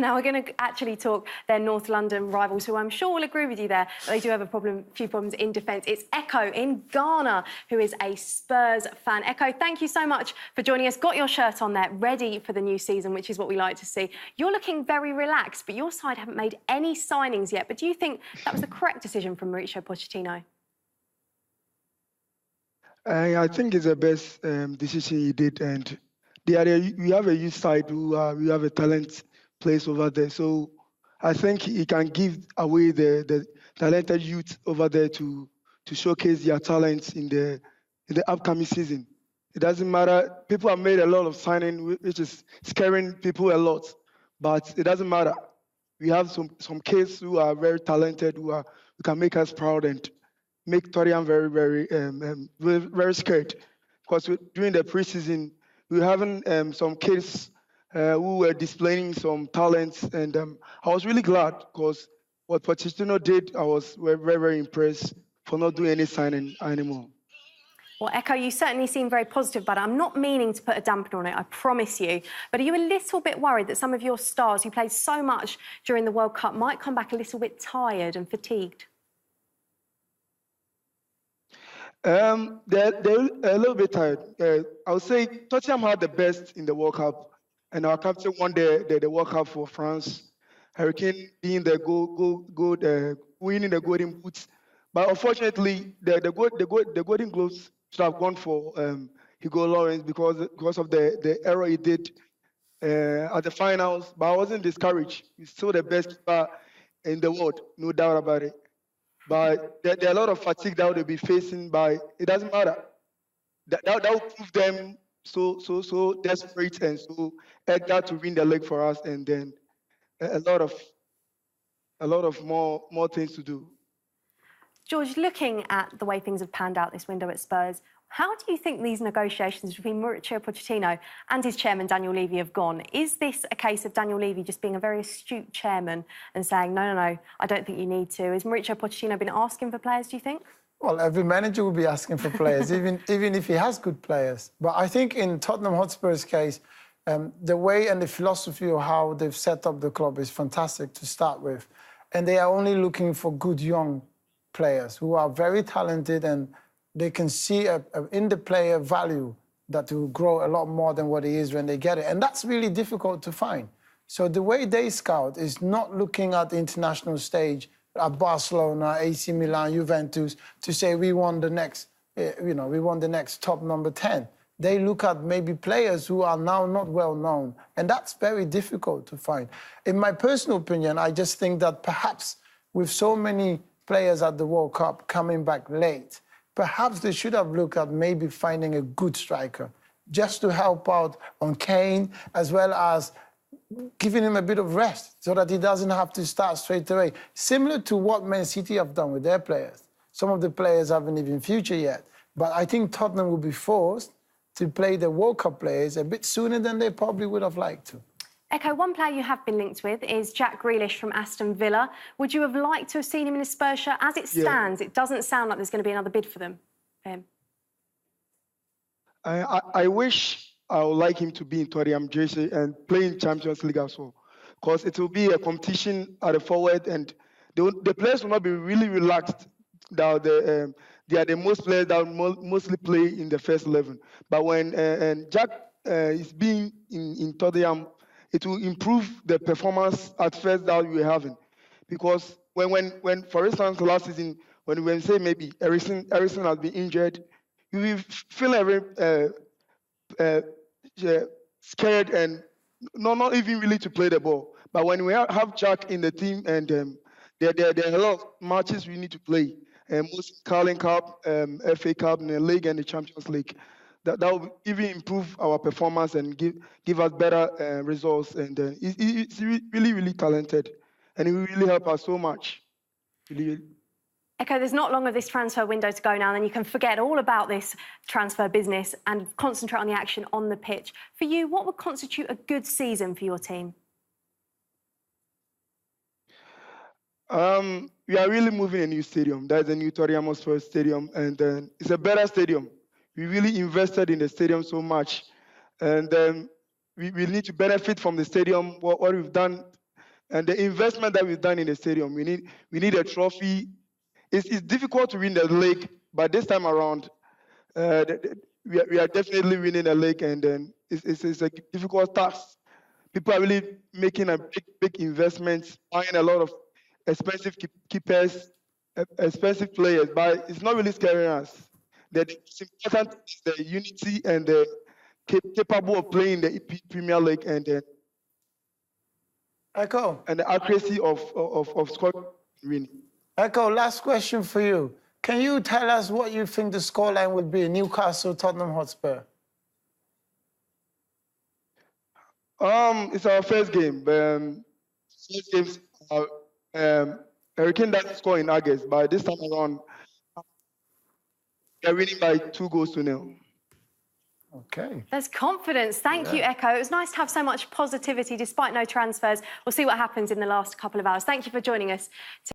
Now we're going to actually talk their North London rivals, who I'm sure will agree with you there, but they do have a few problems in defence. It's Ekow in Ghana, who is a Spurs fan. Ekow, thank you so much for joining us. Got your shirt on there, ready for the new season, which is what we like to see. You're looking very relaxed, but your side haven't made any signings yet. But do you think that was the correct decision from Mauricio Pochettino? I think it's the best decision he did, and we have a youth side who we have a talent place over there. So I think he can give away the talented youth over there to showcase their talents in the upcoming season. It doesn't matter. People have made a lot of signing, which is scaring people a lot, but it doesn't matter. We have some kids who are very talented, who can make us proud and make Tottenham very, very scared. Because during the preseason, we were having some kids who were displaying some talents, and I was really glad because what Pochettino did, I was very, very impressed for not doing any signing anymore. Well, Ekow, you certainly seem very positive, but I'm not meaning to put a dampener on it, I promise you. But are you a little bit worried that some of your stars who played so much during the World Cup might come back a little bit tired and fatigued? They're a little bit tired. I would say Tottenham had the best in the World Cup, and our captain won the World Cup for France. Harry Kane being the winning the Golden Boots, but unfortunately the Golden Gloves should have gone for Hugo Lloris because of the error he did at the finals. But I wasn't discouraged. He's still the best keeper in the world, no doubt about it. But there are a lot of fatigue that they'll be facing, but it doesn't matter. That will prove them so desperate and so eager to win the league for us, and then a lot of more things to do. George, looking at the way things have panned out this window at Spurs, how do you think these negotiations between Mauricio Pochettino and his chairman, Daniel Levy, have gone? Is this a case of Daniel Levy just being a very astute chairman and saying, no, I don't think you need to? Has Mauricio Pochettino been asking for players, do you think? Well, every manager will be asking for players, even if he has good players. But I think in Tottenham Hotspur's case, the way and the philosophy of how they've set up the club is fantastic to start with. And they are only looking for good young players who are very talented, and they can see in the player value that will grow a lot more than what he is when they get it. And that's really difficult to find. So the way they scout is not looking at the international stage at Barcelona, AC Milan, Juventus to say we want the next, we want the next top number 10. They look at maybe players who are now not well known, and that's very difficult to find. In my personal opinion, I just think that perhaps with so many players at the World Cup coming back late, perhaps they should have looked at maybe finding a good striker just to help out on Kane, as well as giving him a bit of rest so that he doesn't have to start straight away. Similar to what Man City have done with their players. Some of the players haven't even future yet, but I think Tottenham will be forced to play the World Cup players a bit sooner than they probably would have liked to. Ekow, one player you have been linked with is Jack Grealish from Aston Villa. Would you have liked to have seen him in a Spurs shirt? As it stands, It doesn't sound like there's going to be another bid for him. I wish I would like him to be in Tottenham jersey and play in Champions League as well, because it will be a competition at the forward, and the players will not be really relaxed. They are the most players that mostly play in the first 11. But when Jack is being in Tottenham, it will improve the performance at first that we were having. Because when for instance, last season, when we say maybe Eriksen has been injured, you will feel scared and not even really to play the ball. But when we have Jack in the team, and there are a lot of matches we need to play, most Carling Cup, FA Cup, and the League and the Champions League. That will even improve our performance and give us better results. And he's really, really talented, and he will really help us so much. Really. Ekow, there's not long of this transfer window to go now, and then you can forget all about this transfer business and concentrate on the action on the pitch. For you, what would constitute a good season for your team? We are really moving a new stadium. That is a new Tottenham Hotspur stadium, and it's a better stadium. We really invested in the stadium so much, and we need to benefit from the stadium. What we've done And the investment that we've done in the stadium, we need a trophy. It's difficult to win the league, but this time around, we are definitely winning the league, and then it's a difficult task. People are really making a big investments, buying a lot of expensive keepers, expensive players, but it's not really scaring us. The important is the unity and the capable of playing the Premier League, and Ekow. and the accuracy of scoring winning. Ekow, last question for you. Can you tell us what you think the scoreline will be? Newcastle, Tottenham Hotspur. It's our first game. First games, Hurricane doesn't score in August, but this time around, they're winning by 2-0. Okay. There's confidence. Thank you, Ekow. It was nice to have so much positivity despite no transfers. We'll see what happens in the last couple of hours. Thank you for joining us.